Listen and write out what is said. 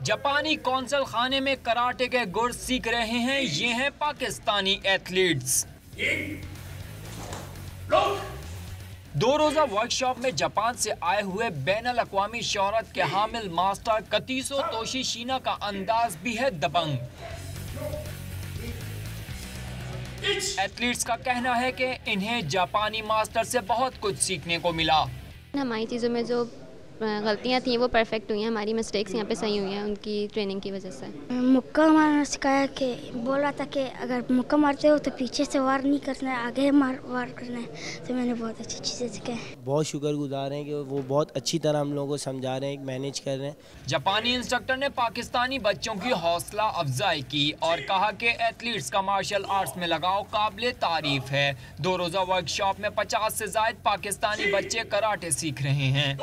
जापानी कौंसल खाने में कराटे के गुर सीख रहे हैं ये हैं पाकिस्तानी एथलीट्स। 2 रोजा वर्कशॉप में जापान से आए हुए बैनुल अक़वामी शोहरत के हामिल मास्टर कतिसो तोशिशिना का अंदाज भी है दबंग। एथलीट्स का कहना है कि इन्हें जापानी मास्टर से बहुत कुछ सीखने को मिला। हमारी चीज़ों में जो गलतियाँ थी वो परफेक्ट हुई हैं, हमारी मिस्टेक्स यहाँ पे सही हुई हैं उनकी ट्रेनिंग की वजह से। मुक्का मारना सिखाया कि बोल रहा था कि अगर मुक्का मारते हो तो पीछे से वार नहीं करना है, आगे वार करना है। तो मैंने बहुत अच्छी चीज़ें सिखाई। बहुत शुक्रगुजार हैं कि वो बहुत अच्छी तरह हम लोगों को समझा रहे हैं, मैनेज कर रहे हैं। जापानी इंस्ट्रक्टर ने पाकिस्तानी बच्चों की हौसला अफजाई की और कहा कि एथलीट्स का मार्शल आर्ट्स में लगाव काबिल तारीफ है। 2 रोजा वर्कशॉप में 50 से ज़ायद पाकिस्तानी बच्चे कराटे सीख रहे हैं।